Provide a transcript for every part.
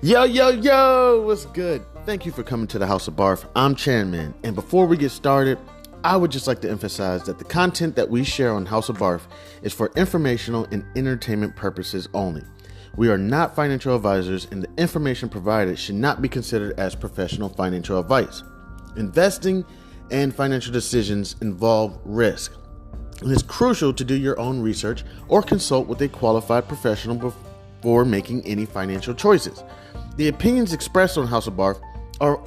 Yo, yo, yo, what's good? Thank you for coming to the House of B.A.R.F. I'm Chanman, and before we get started, I would just like to emphasize that the content that we share on House of B.A.R.F. is for informational and entertainment purposes only. We are not financial advisors, and the information provided should not be considered as professional financial advice. Investing and financial decisions involve risk. It is crucial to do your own research or consult with a qualified professional before making any financial choices. The opinions expressed on House of B.A.R.F.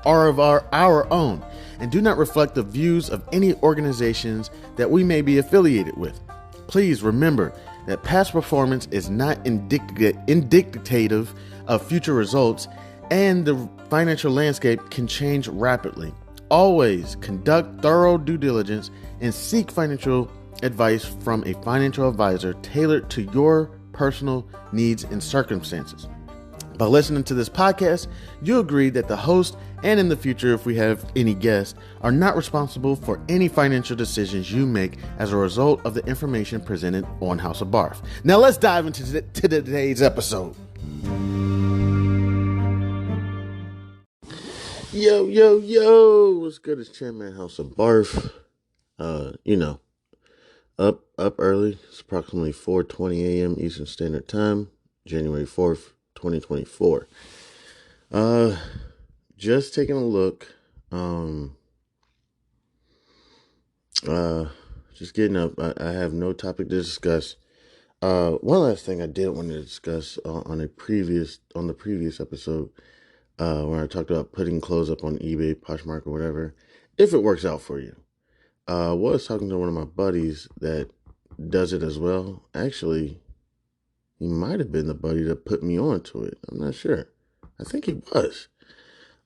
are of our own and do not reflect the views of any organizations that we may be affiliated with. Please remember that past performance is not indicative of future results, and the financial landscape can change rapidly. Always conduct thorough due diligence and seek financial advice from a financial advisor tailored to your personal needs and circumstances. By listening to this podcast, you agree that the host and in the future, if we have any guests, are not responsible for any financial decisions you make as a result of the information presented on House of B.A.R.F. Now let's dive into today's episode. Yo, yo, yo, what's good? It's Chanmanhouseofb.a.r.f. Up early. It's approximately 4:20 a.m. Eastern Standard Time, January 4th, 2024. Just taking a look. Just getting up. I have no topic to discuss. One last thing I did want to discuss on the previous episode, when I talked about putting clothes up on eBay, Poshmark, or whatever, if it works out for you. I was talking to one of my buddies that does it as well. Actually, he might have been the buddy that put me onto it. I'm not sure. I think he was.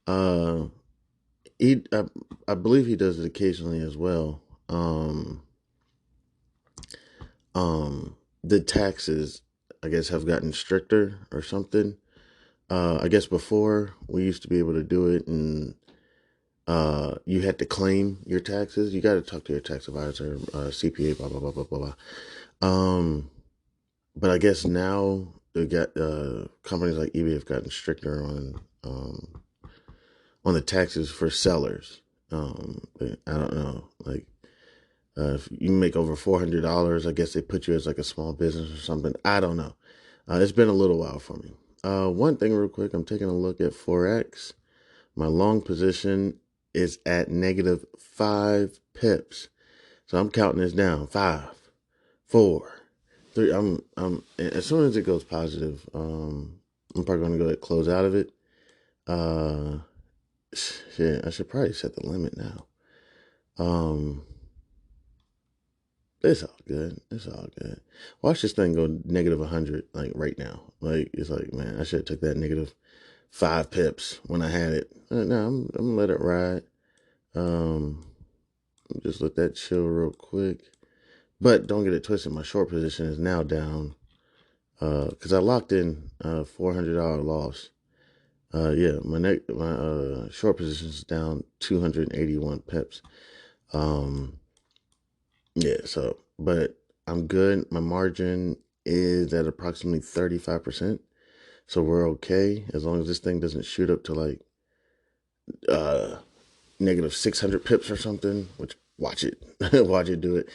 I believe he does it occasionally as well. The taxes, I guess, have gotten stricter or something. I guess before we used to be able to do it, and you had to claim your taxes. You got to talk to your tax advisor, CPA, blah blah blah blah blah. But I guess now they got companies like eBay have gotten stricter on the taxes for sellers. I don't know, like if you make over $400, I guess they put you as like a small business or something. I don't know. It's been a little while for me. One thing real quick, I'm taking a look at Forex. My long position is at negative 5 pips. So I'm counting this down. 5, 4, 3. I'm as soon as it goes positive, I'm probably gonna go ahead and close out of it. Shit, I should probably set the limit now. It's all good. It's all good. Watch this thing go negative 100 like right now. Like it's like, man, I should have took that negative 5 pips when I had it. No, I'm gonna let it ride. Just let that chill real quick. But don't get it twisted. My short position is now down because I locked in $400 loss. My short position is down 281 pips. But I'm good. My margin is at approximately 35%. So we're okay as long as this thing doesn't shoot up to like negative 600 pips or something, which watch it do it.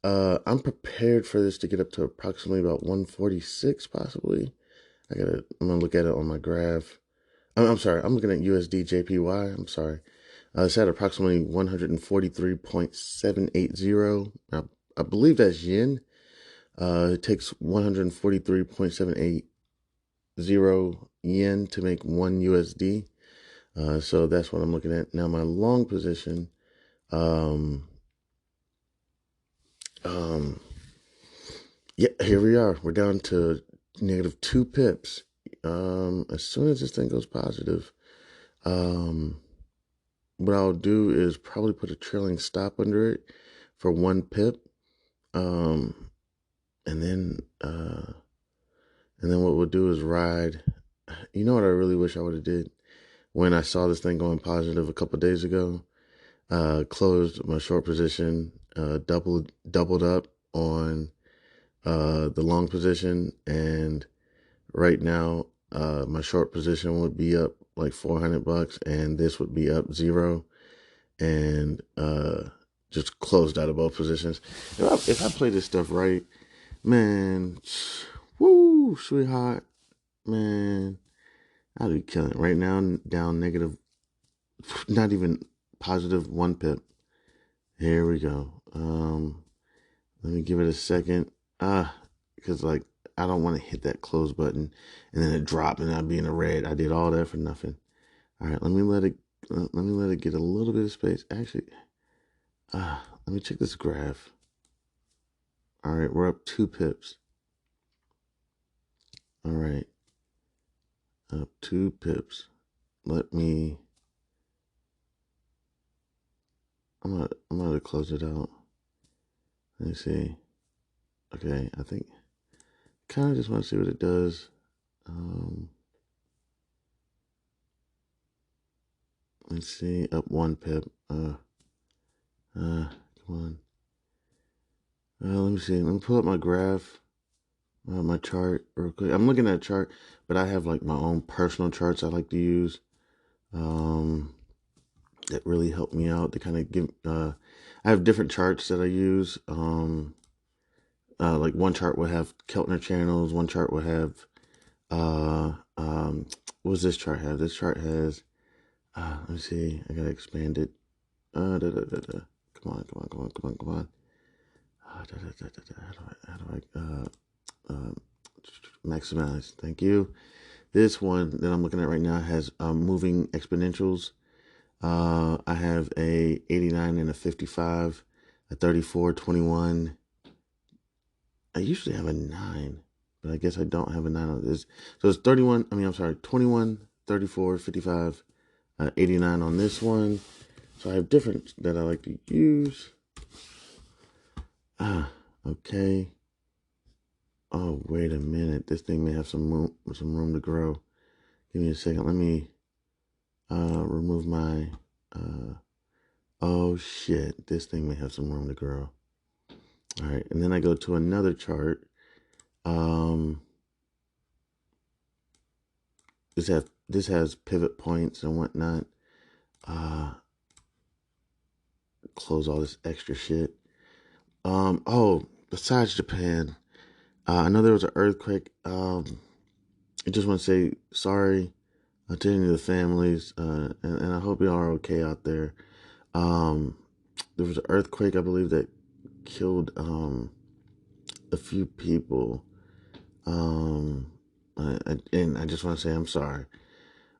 I'm prepared for this to get up to approximately about 146 possibly. I'm gonna look at it on my graph. I'm sorry, I'm looking at USD JPY. I'm sorry. It's at approximately 143.780. I believe that's yen. It takes 143.780 yen to make 1 USD. So that's what I'm looking at. Now my long position, here we are. We're down to negative 2 pips. As soon as this thing goes positive, what I'll do is probably put a trailing stop under it for 1 pip. And then what we'll do is ride. You know what I really wish I would have did when I saw this thing going positive a couple of days ago? Closed my short position, doubled up on the long position, and right now my short position would be up like $400 and this would be up 0, and just closed out of both positions. If I play this stuff right, man, woo, sweetheart, man, I'll be killing it. Right now, down negative, not even positive 1 pip. Here we go. Let me give it a second. Because like I don't want to hit that close button and then it drop and I'll be in the red. I did all that for nothing. All right, let me let it get a little bit of space. Actually, let me check this graph. All right, we're up 2 pips. All right, up 2 pips. I'm gonna close it out. Let me see. Okay, I think kind of just want to see what it does. Let's see, up 1 pip. Come on. Let me see. Let me pull up my graph, my chart real quick. I'm looking at a chart, but I have like my own personal charts I like to use. That really help me out. They kind of give. I have different charts that I use. Like one chart will have Keltner channels. One chart will have. What does this chart have? This chart has. Let me see. I gotta expand it. Come on. How do I maximize? Thank you. This one that I'm looking at right now has moving exponentials. I have a 89 and a 55, a 34, 21. I usually have a 9, but I guess I don't have a 9 on this. So it's 21, 34, 55, 89 on this one. So I have different that I like to use. Okay. Oh, wait a minute. This thing may have some room to grow. Give me a second. Let me remove my oh shit. This thing may have some room to grow. All right, and then I go to another chart. This has pivot points and whatnot. Close all this extra shit. Besides Japan, I know there was an earthquake. I just want to say sorry to any of the families, and I hope you are okay out there. There was an earthquake, I believe, that killed a few people. And I just want to say I'm sorry.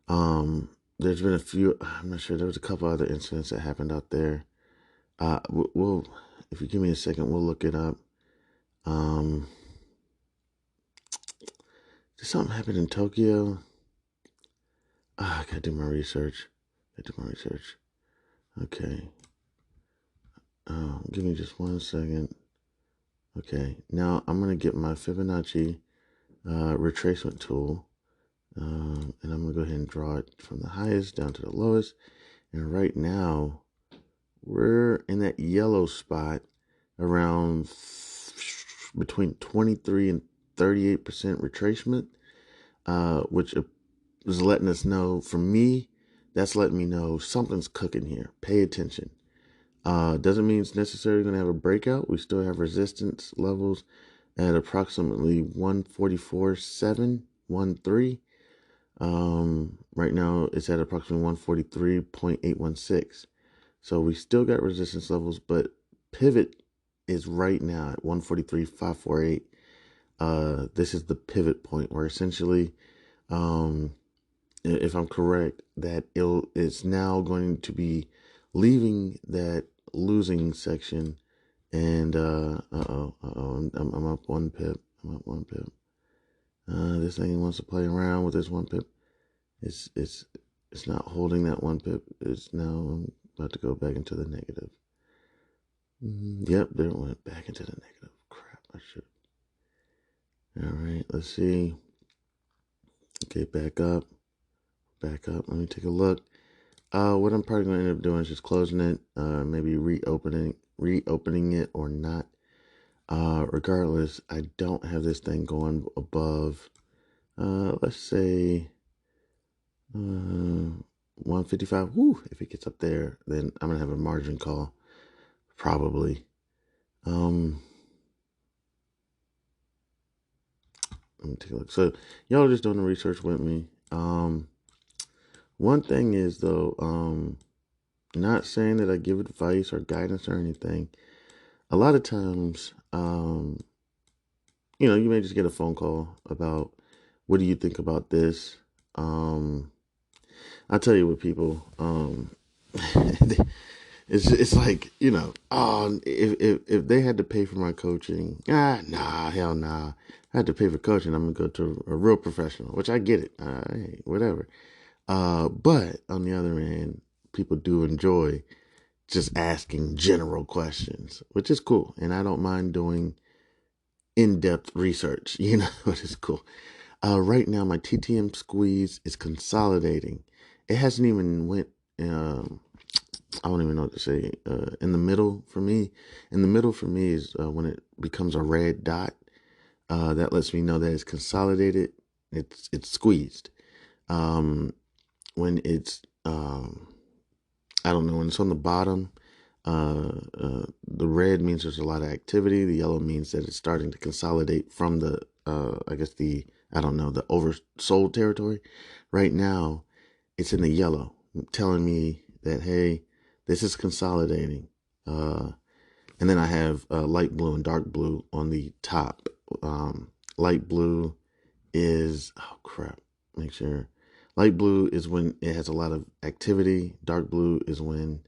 There's been a few. I'm not sure. There was a couple other incidents that happened out there. We'll if you give me a second, we'll look it up. Did something happen in Tokyo? I gotta do my research. Okay. Give me just 1 second. Okay. Now I'm gonna get my Fibonacci retracement tool, and I'm gonna go ahead and draw it from the highest down to the lowest. And right now, we're in that yellow spot around between 23 and 38% retracement, which is letting us know, for me, that's letting me know something's cooking here. Pay attention. Doesn't mean it's necessarily going to have a breakout. We still have resistance levels at approximately 144.713. Right now it's at approximately 143.816. So we still got resistance levels, but pivot is right now at 143.548. This is the pivot point where essentially, if I'm correct, that it's now going to be leaving that losing section. And I'm up 1 pip. This thing wants to play around with this 1 pip. It's not holding that 1 pip. It's now I'm about to go back into the negative. Yep, there it went back into the negative. Crap, I should. All right, let's see. Okay, back up. Let me take a look. What I'm probably going to end up doing is just closing it, maybe reopening it or not. Regardless, I don't have this thing going above let's say 155. Whoo, if it gets up there, then I'm gonna have a margin call, probably. Let me take a look. So y'all are just doing the research with me. One thing is though, not saying that I give advice or guidance or anything. A lot of times, you may just get a phone call about what do you think about this. I tell you what, people, it's like, if they had to pay for my coaching, nah, hell nah. I had to pay for coaching. I'm gonna go to a real professional, which I get it. Hey, whatever. But on the other hand, people do enjoy just asking general questions, which is cool, and I don't mind doing in-depth research. Which is cool. Right now, my TTM squeeze is consolidating. It hasn't even went. I don't even know what to say. In the middle for me, is when it becomes a red dot. That lets me know that it's consolidated. It's squeezed. When it's I don't know, when it's on the bottom, the red means there's a lot of activity. The yellow means that it's starting to consolidate from the the oversold territory. Right now, it's in the yellow, telling me that, hey, this is consolidating. And then I have light blue and dark blue on the top. Light blue is, oh crap, make sure. Light blue is when it has a lot of activity. Dark blue is when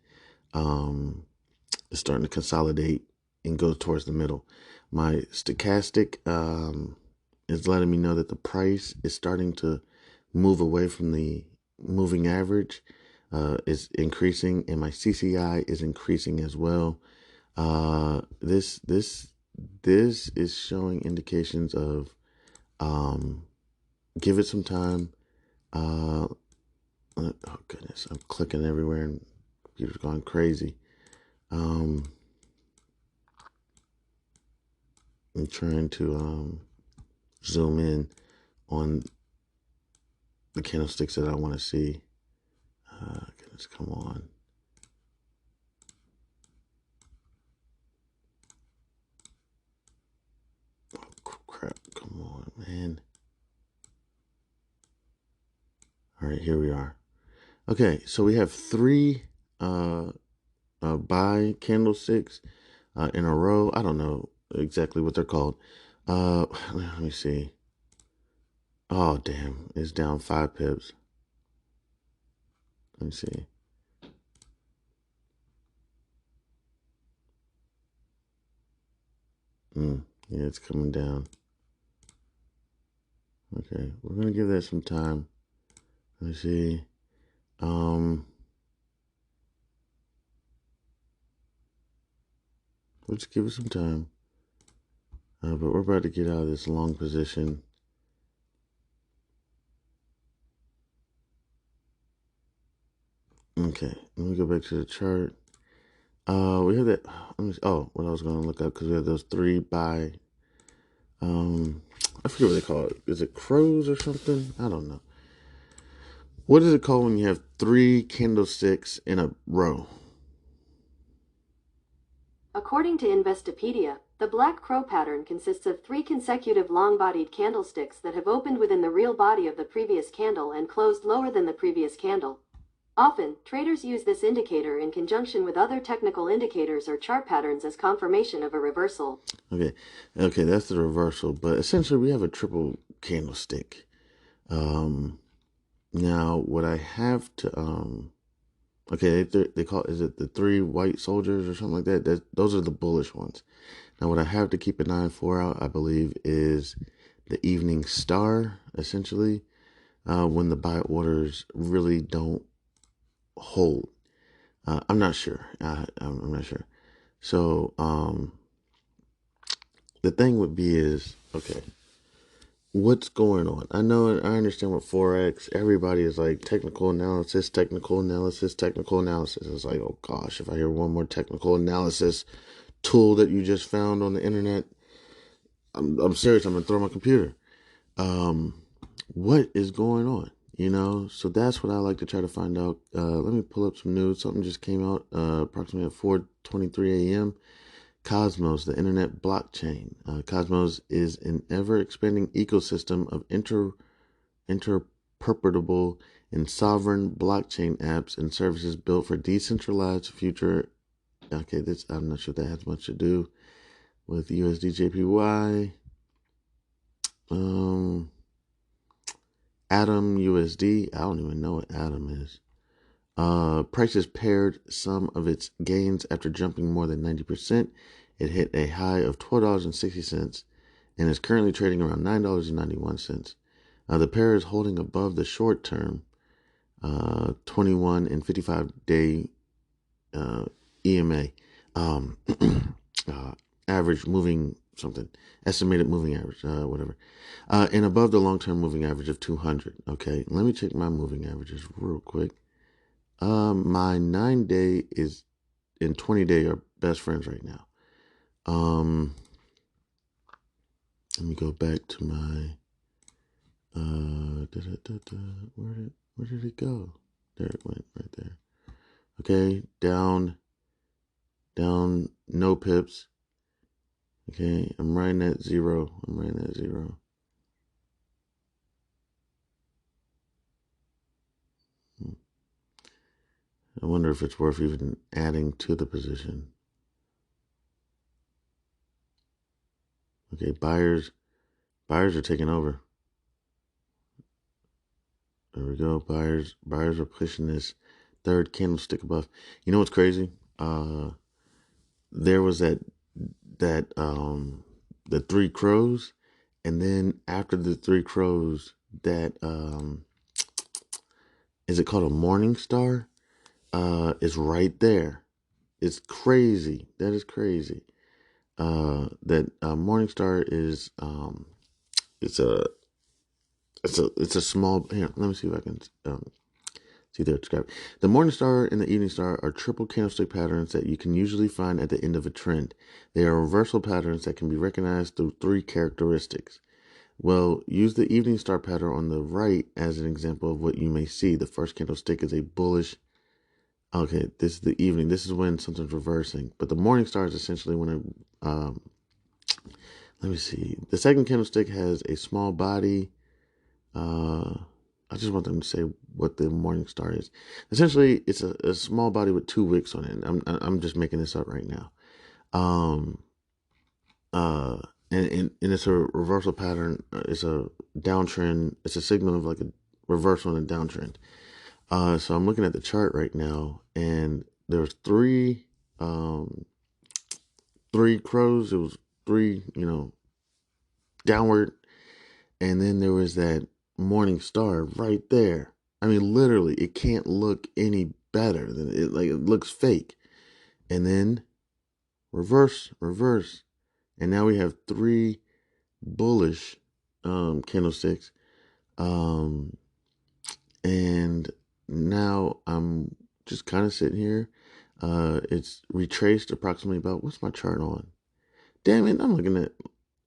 it's starting to consolidate and go towards the middle. My stochastic is letting me know that the price is starting to move away from the moving average, is increasing, and my CCI is increasing as well. This is showing indications of give it some time. Oh goodness, I'm clicking everywhere and computer's going crazy. I'm trying to zoom in on the candlesticks that I want to see. Goodness, come on. Oh crap, come on, man. All right, here we are. Okay, so we have three buy candlesticks in a row. I don't know exactly what they're called. Let me see. Oh, damn. It's down 5 pips. Let me see. Yeah, it's coming down. Okay, we're going to give that some time. Let me see. Let's give it some time. But we're about to get out of this long position. Okay, let me go back to the chart. We have that. What I was going to look up, because we have those three buy. I forget what they call it. Is it crows or something? I don't know. What is it called when you have three candlesticks in a row? According to Investopedia, the black crow pattern consists of 3 consecutive long-bodied candlesticks that have opened within the real body of the previous candle and closed lower than the previous candle. Often, traders use this indicator in conjunction with other technical indicators or chart patterns as confirmation of a reversal. Okay, that's the reversal, but essentially we have a triple candlestick. Now what I have to they call, is it the 3 white soldiers or something like that? Those are the bullish ones. Now what I have to keep an eye for out, I believe, is the evening star, essentially, when the buy orders really don't hold. I'm not sure. I'm not sure. So the thing would be is, okay, what's going on? I understand what Forex, everybody is like technical analysis. It's like, oh gosh, if I hear one more technical analysis tool that you just found on the internet, I'm serious. I'm gonna throw my computer. what is going on, So that's what I like to try to find out. Let me pull up some news. Something just came out approximately at 4:23 a.m. Cosmos, the internet blockchain. Cosmos is an ever-expanding ecosystem of interpretable and sovereign blockchain apps and services built for decentralized future. Okay, I'm not sure that has much to do with USD JPY. Atom USD. I don't even know what Atom is. Prices pared some of its gains after jumping more than 90%. It hit a high of $12.60 and is currently trading around $9.91. The pair is holding above the short-term 21 and 55-day EMA, average moving something, estimated moving average, whatever, and above the long-term moving average of 200. Okay, let me check my moving averages real quick. My 9-day is and 20-day are best friends right now. Let me go back to my where did it go? There it went, right there. Okay, down, no pips. Okay, I'm right at zero. I wonder if it's worth even adding to the position. Okay, buyers are taking over. There we go. Buyers are pushing this third candlestick above. You know what's crazy? There was that the three crows, and then after the three crows, that is it called a morning star? Is right there. It's crazy. That is crazy. That morning star is it's a small. Here, let me see if I can see there. Describe. The morning star and the evening star are triple candlestick patterns that you can usually find at the end of a trend. They are reversal patterns that can be recognized through three characteristics. Well, use the evening star pattern on the right as an example of what you may see. The first candlestick is a bullish. Okay, this is the evening. This is when something's reversing. But the morning star is essentially when let me see. The second candlestick has a small body. I just want them to say what the morning star is. Essentially, it's a small body with two wicks on it. I'm just making this up right now. And it's a reversal pattern. It's a downtrend. It's a signal of like a reversal and a downtrend. So I'm looking at the chart right now, and there's three crows. It was three, downward, and then there was that morning star right there. I mean, literally, it can't look any better than it. Like, it looks fake. And then reverse, and now we have three bullish candlesticks. And now I'm just kind of sitting here. It's retraced approximately about, what's my chart on? Damn it, I'm looking at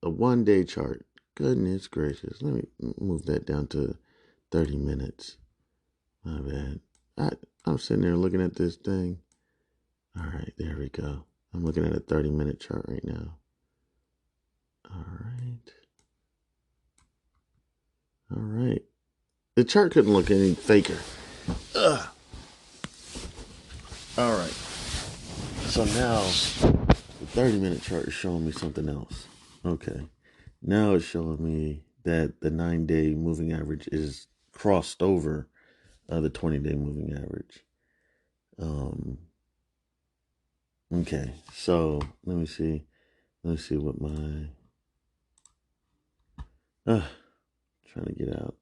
a 1-day chart. Goodness gracious. Let me move that down to 30 minutes. My bad. I'm sitting there looking at this thing. All right, there we go. I'm looking at a 30-minute chart right now. All right. The chart couldn't look any faker. Ugh. All right. So now the 30-minute chart is showing me something else. Okay. Now it's showing me that the 9-day moving average is crossed over the 20-day moving average. Okay. So let me see. What my trying to get out.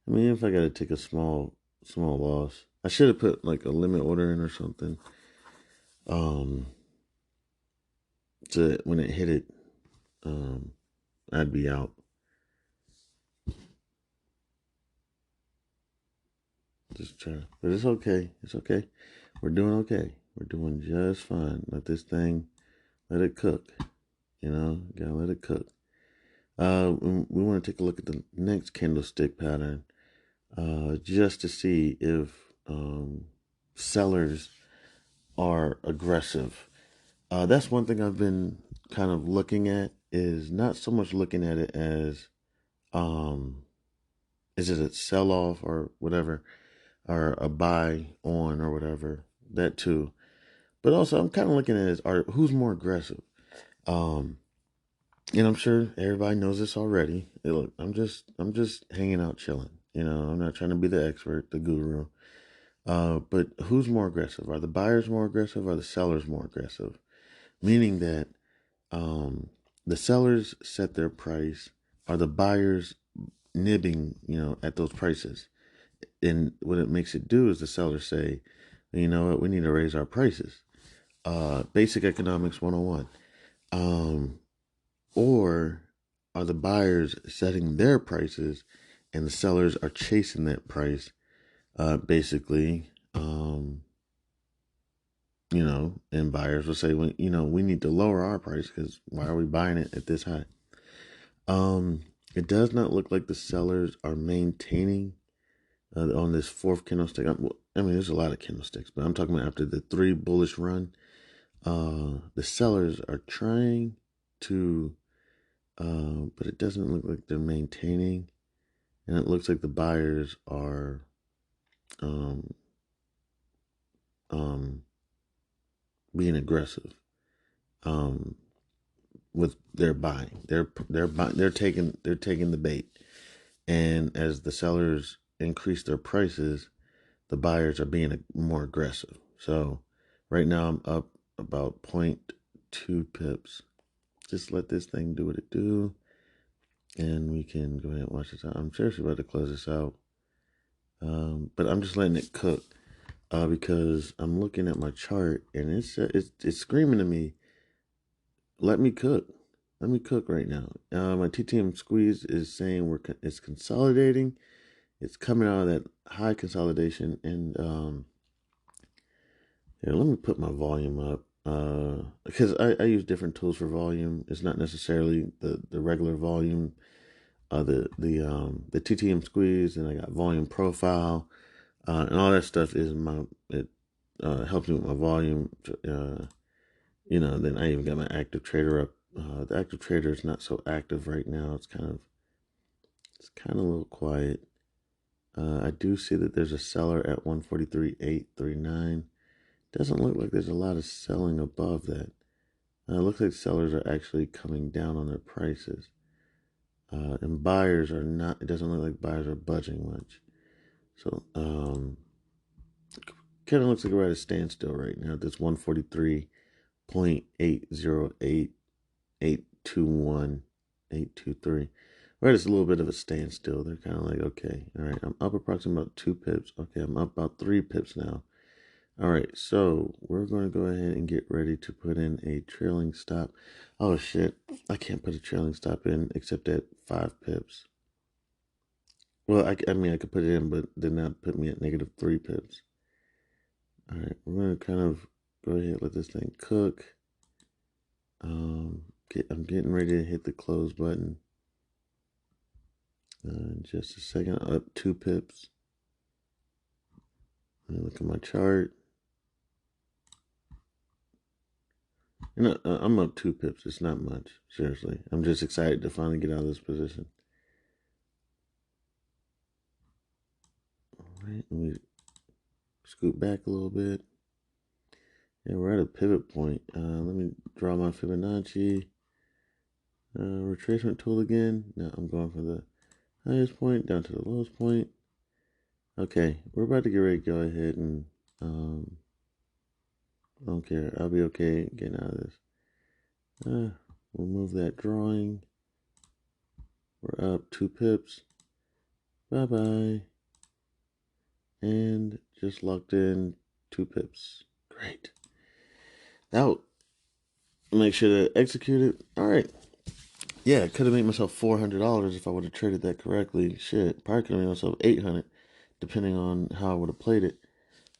I mean, if I gotta take a small loss, I should have put like a limit order in or something. So when it hit it, I'd be out. Just try, but it's okay. It's okay. We're doing okay. We're doing just fine. Let it cook. Gotta let it cook. We want to take a look at the next candlestick pattern, just to see if sellers are aggressive. That's one thing I've been kind of looking at, is not so much looking at it as um, is it a sell off or whatever, or a buy on or whatever, that too. But also I'm kind of looking at it as, who's more aggressive. Um, and I'm sure everybody knows this already. Hey, look, I'm just hanging out chilling. I'm not trying to be the expert, the guru. But who's more aggressive? Are the buyers more aggressive? Or the sellers more aggressive? Meaning that um, the sellers set their price. Are the buyers nibbing, at those prices? And what it makes it do is the sellers say, you know what, we need to raise our prices. Basic economics 101. Or are the buyers setting their prices and the sellers are chasing that price? Basically, and buyers will say, well, we need to lower our price because why are we buying it at this high? It does not look like the sellers are maintaining on this fourth candlestick. There's a lot of candlesticks, but I'm talking about after the 3 bullish run. The sellers are trying to, but it doesn't look like they're maintaining, and it looks like the buyers are, um, um, being aggressive, um, with their buying. They're taking the bait, and as the sellers increase their prices, the buyers are being more aggressive. So right now I'm up about 0.2 pips. Just let this thing do what it do, and we can go ahead and watch this out. I'm seriously about to close this out, but I'm just letting it cook, because I'm looking at my chart and it's screaming to me, let me cook. Let me cook right now. My TTM squeeze is saying it's consolidating. It's coming out of that high consolidation, and here, let me put my volume up, because I use different tools for volume. It's not necessarily the regular volume, the TTM squeeze, and I got volume profile, and all that stuff it helps me with my volume. Then I even got my active trader up. The active trader is not so active right now. It's kind of a little quiet. I do see that there's a seller at 143.839. Doesn't look like there's a lot of selling above that. It looks like sellers are actually coming down on their prices. And buyers are not, it doesn't look like buyers are budging much. So, kind of looks like we're at a standstill right now. This 143.80821.823. We're at a little bit of a standstill. They're kind of like, okay, all right, I'm up approximately about 2 pips. Okay, I'm up about 3 pips now. All right, so we're going to go ahead and get ready to put in a trailing stop. Oh shit, I can't put a trailing stop in except at 5 pips. Well, I could put it in, but then that put me at negative 3 pips. All right, we're going to kind of go ahead and let this thing cook. I'm getting ready to hit the close button. In just a second, up 2 pips. Look at my chart. I'm up 2 pips. It's not much, seriously. I'm just excited to finally get out of this position. All right, let me scoot back a little bit. Yeah, we're at a pivot point. Let me draw my Fibonacci retracement tool again. Now I'm going from the highest point down to the lowest point. Okay, we're about to get ready to go ahead and I don't care. I'll be okay getting out of this. We'll move that drawing. We're up 2 pips. Bye-bye. And just locked in 2 pips. Great. Now, make sure to execute it. All right. Yeah, I could have made myself $400 if I would have traded that correctly. Shit, probably could have made myself $800, depending on how I would have played it.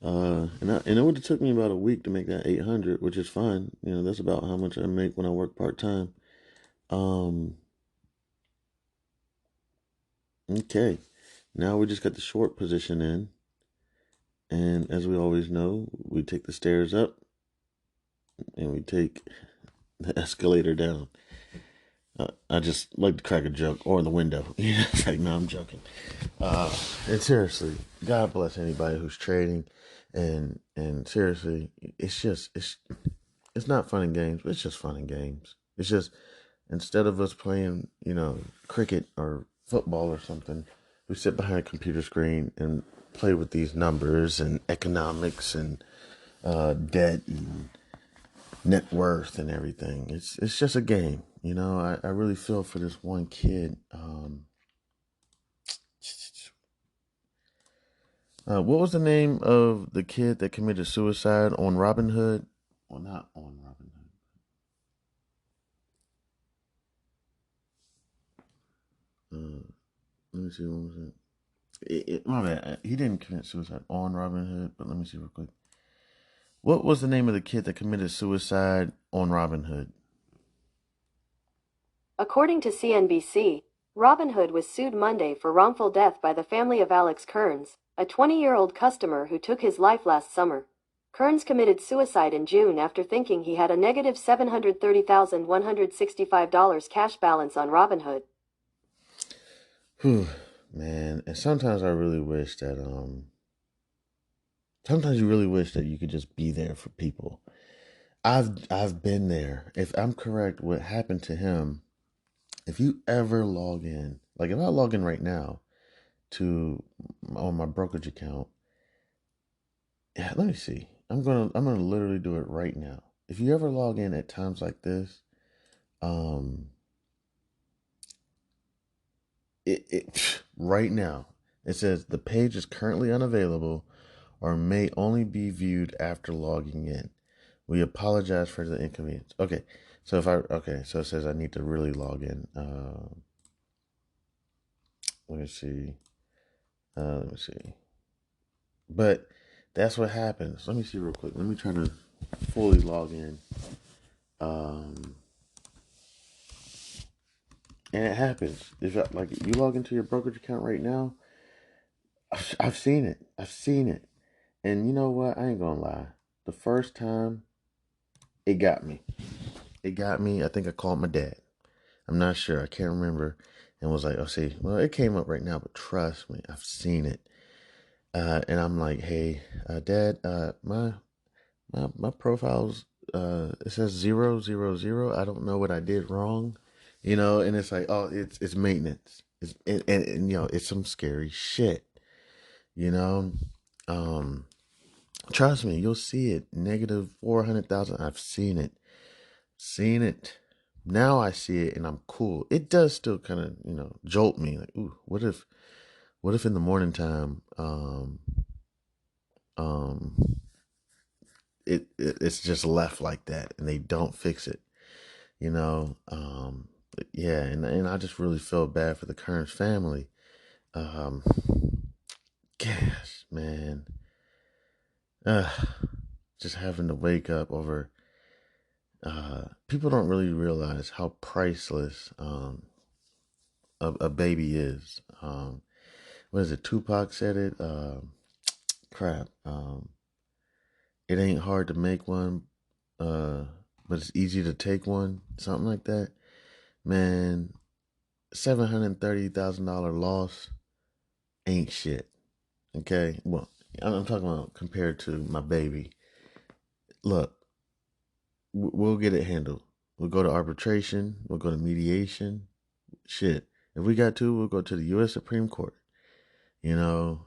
And it would have took me about a week to make that $800, which is fine. That's about how much I make when I work part time. Okay, now we just got the short position in. And as we always know, we take the stairs up and we take the escalator down. I just like to crack a joke, or the window. It's like, no, I'm joking. And seriously, God bless anybody who's trading. And seriously, it's not fun and games, but it's just fun and games. It's just, instead of us playing, cricket or football or something, we sit behind a computer screen and play with these numbers and economics and debt and net worth and everything. It's just a game. I really feel for this one kid. What was the name of the kid that committed suicide on Robinhood? Well, not on Robinhood. Let me see, what was it? My bad. He didn't commit suicide on Robinhood, but let me see real quick. What was the name of the kid that committed suicide on Robinhood? According to CNBC, Robinhood was sued Monday for wrongful death by the family of Alex Kearns, a 20-year-old customer who took his life last summer. Kearns committed suicide in June after thinking he had a negative $730,165 cash balance on Robinhood. Whew, man. And sometimes I really wish that sometimes you really wish that you could just be there for people. I've been there. If I'm correct, what happened to him, if you ever log in, like if I log in right now to on my brokerage account, yeah, let me see. I'm gonna literally do it right now. If you ever log in at times like this, um it right now it says the page is currently unavailable or may only be viewed after logging in. We apologize for the inconvenience. Okay, so so it says I need to really log in. Let me see. Let me see. But that's what happens. Let me see real quick. Let me try to fully log in. Um, and it happens. If you log into your brokerage account right now, I've seen it. I've seen it. And you know what? I ain't gonna lie. The first time, it got me. It got me. I think I called my dad. I'm not sure. I can't remember. And was like, oh, see, well, it came up right now, but trust me, I've seen it. And I'm like, hey, Dad, my profile's it says 000. I don't know what I did wrong, and it's like, oh, it's maintenance. And it's some scary shit, you know. Um, Trust me, you'll see it. Negative 400,000. I've seen it. Seen it. Now I see it and I'm cool. It does still kind of, jolt me. Like, ooh, what if in the morning time, um, it's just left like that and they don't fix it, you know? Yeah. And I just really feel bad for the Kearns family. Um, Gosh, man. Uh, just having to wake up over, people don't really realize how priceless, a baby is. What is it? Tupac said it. Crap. It ain't hard to make one, uh, but it's easy to take one. Something like that. Man, $730,000 loss ain't shit. Okay. Well, I'm talking about compared to my baby. Look, we'll get it handled. We'll go to arbitration. We'll go to mediation. Shit. If we got to, we'll go to the U.S. Supreme Court. You know,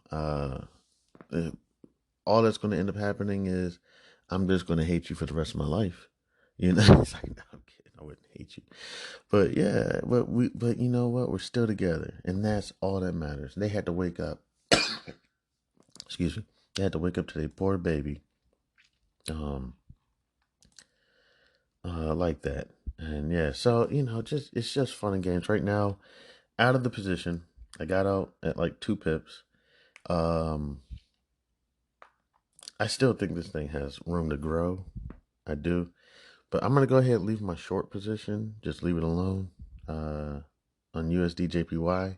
all that's going to end up happening is I'm just going to hate you for the rest of my life. It's like, no, I'm kidding. I wouldn't hate you. But yeah, but you know what? We're still together. And that's all that matters. They had to wake up. Excuse me. They had to wake up to their poor baby. Like that. And yeah, so, it's just fun and games. Right now, out of the position, I got out at like 2 pips. I still think this thing has room to grow. I do. But I'm going to go ahead and leave my short position. Just leave it alone on USD JPY.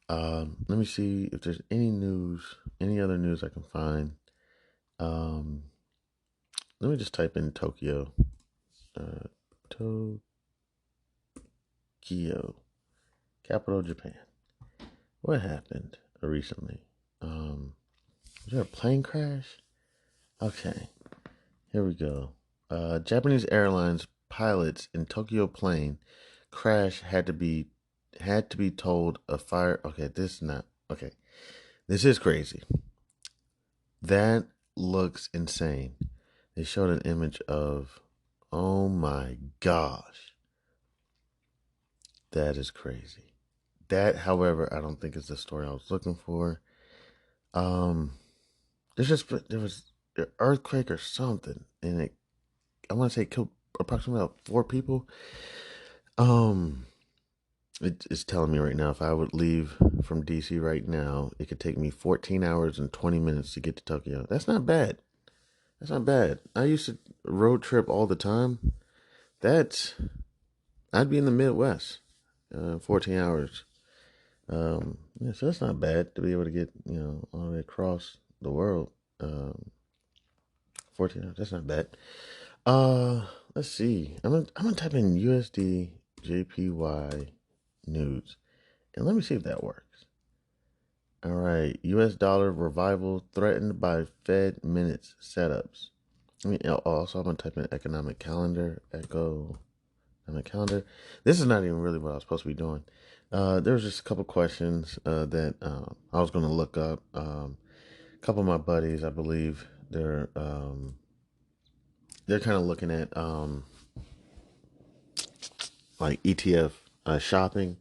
Let me see if there's any other news I can find. Um, Let me just type in Tokyo. Uh, Tokyo, capital of Japan. What happened recently? Was there a plane crash? Okay, here we go. Japanese Airlines pilots in Tokyo plane crash had to be told a fire. Okay, this is not okay. This is crazy. That looks insane. They showed an image of. Oh my gosh, that is crazy. That, however, I don't think is the story I was looking for. Um, there was an earthquake or something, and I want to say killed approximately about 4 people. Um, it's telling me right now if I would leave from DC right now, it could take me 14 hours and 20 minutes to get to Tokyo. That's not bad. That's not bad. I used to road trip all the time. That's I'd be in the Midwest, 14 hours. Yeah, so that's not bad to be able to get all the way across the world. 14 hours. That's not bad. Let's see. I'm gonna type in USD JPY news and let me see if that works. All right, U.S. dollar revival threatened by Fed minutes setups. Also I'm gonna type in economic calendar. Economic calendar. This is not even really what I was supposed to be doing. There was just a couple questions that I was gonna look up. A couple of my buddies, I believe, they're kind of looking at like ETF shopping,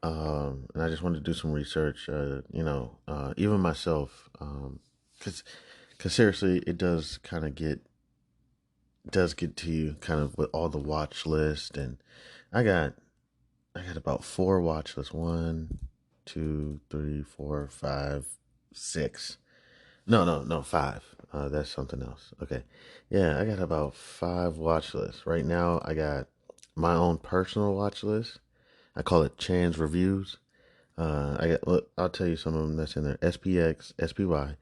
and I just wanted to do some research. Even myself, because seriously, it does get to you kind of with all the watch list, and I got about 4 watch lists. 1, 2, 3, 4, 5, 6. No, 5. That's something else. Okay. Yeah, I got about 5 watch lists. Right now, I got my own personal watch list. I call it Chan's Reviews. I'll tell you some of them that's in there. SPX, SPY,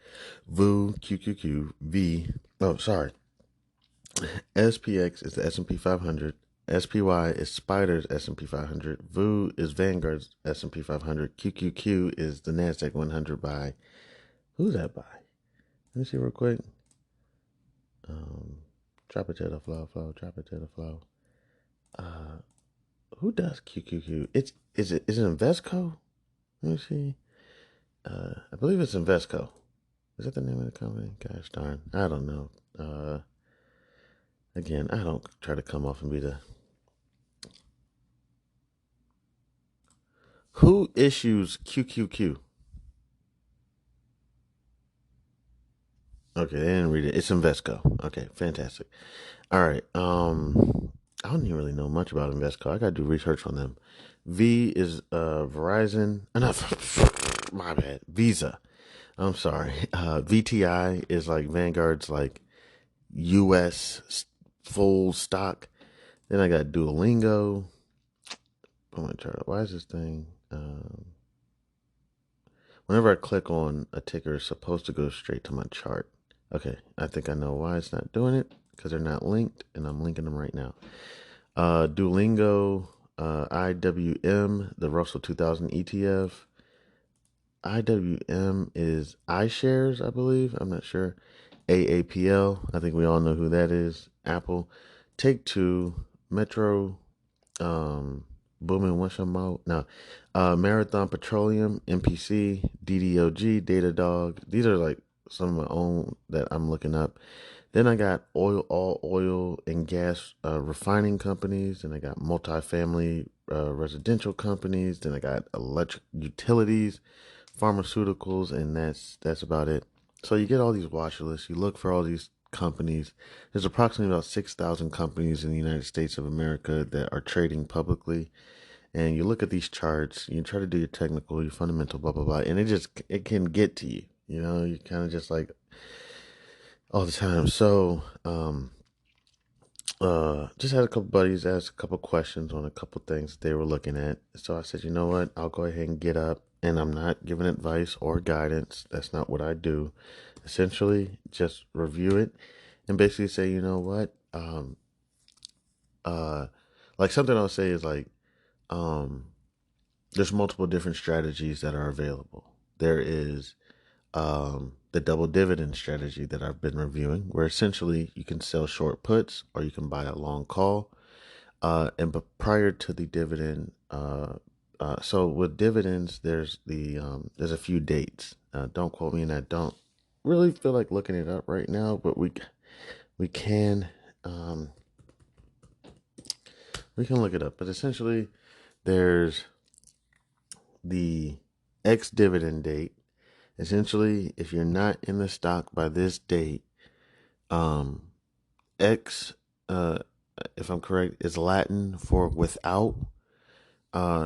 VOO, QQQ, V. Oh, sorry. SPX is the S&P 500. SPY is Spider's S&P 500. VOO is Vanguard's S&P 500. QQQ is the NASDAQ 100 by. Who's that by? Let me see real quick. Drop it to the flow, drop it to the flow. Who does QQQ? Is it Invesco? Let me see. I believe it's Invesco. Is that the name of the company? Gosh darn, I don't know. Again, I don't try to come off and be the. Who issues QQQ? Okay, they didn't read it. It's Invesco. Okay, fantastic. All right. I don't even really know much about Invesco. I gotta do research on them. V is Verizon. Not my bad. Visa. I'm sorry. VTI is like Vanguard's like U.S. full stock. Then I got Duolingo. Put my chart up. Why is this thing? Whenever I click on a ticker, it's supposed to go straight to my chart. Okay, I think I know why it's not doing it because they're not linked, and I'm linking them right now. Duolingo, IWM, the Russell 2000 ETF. IWM is iShares, I believe. I'm not sure. AAPL, I think we all know who that is. Apple, Take Two, Metro, Booming Washamo. No, Marathon Petroleum, MPC, DDOG, Datadog. These are like some of my own that I'm looking up. Then I got all oil and gas refining companies. Then I got multifamily residential companies. Then I got electric utilities, pharmaceuticals, and that's about it. So you get all these watch lists. You look for all these companies. There's approximately about 6,000 companies in the United States of America that are trading publicly. And you look at these charts. You try to do your technical, your fundamental, blah blah blah, and it can get to you. You kind of just like all the time. So, just had a couple buddies ask a couple questions on a couple things they were looking at. So I said, you know what? I'll go ahead and get up and I'm not giving advice or guidance. That's not what I do. Essentially, just review it and basically say, you know what, uh, like something I'll say is like, um, there's multiple different strategies that are available. There is the double dividend strategy that I've been reviewing, where essentially you can sell short puts or you can buy a long call. But prior to the dividend, so with dividends, there's a few dates. Don't quote me, and I don't really feel like looking it up right now, but we can um, we can look it up. But essentially, there's the ex dividend date. Essentially, if you're not in the stock by this date, um, X, if I'm correct, is Latin for without.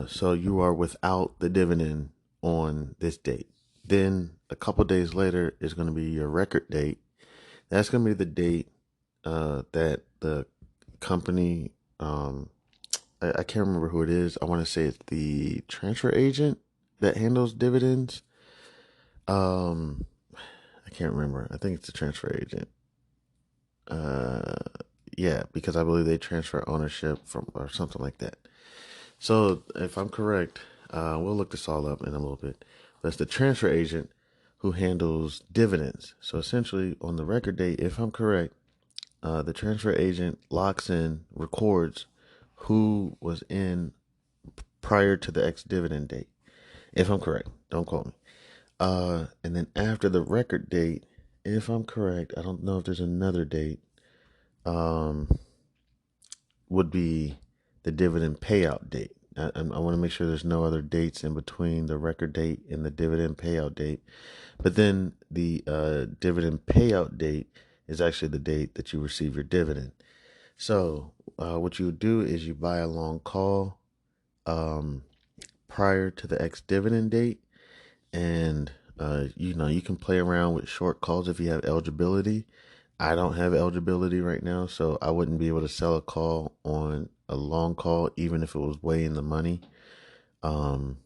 So you are without the dividend on this date. Then a couple days later is going to be your record date. That's going to be the date that the company, I can't remember who it is. I want to say it's the transfer agent that handles dividends. Um, I can't remember. I think it's the transfer agent. Uh, yeah, because I believe they transfer ownership from or something like that. So if I'm correct, we'll look this all up in a little bit. That's the transfer agent who handles dividends. So essentially, on the record date, if I'm correct, the transfer agent locks in, records who was in prior to the ex dividend date. If I'm correct, don't quote me. And then after the record date, if I'm correct, I don't know if there's another date. Um, would be the dividend payout date. I want to make sure there's no other dates in between the record date and the dividend payout date. But then the dividend payout date is actually the date that you receive your dividend. So what you would do is you buy a long call um, prior to the ex dividend date, and you can play around with short calls if you have eligibility. I don't have eligibility right now, so I wouldn't be able to sell a call on a long call, even if it was way in the money. Um,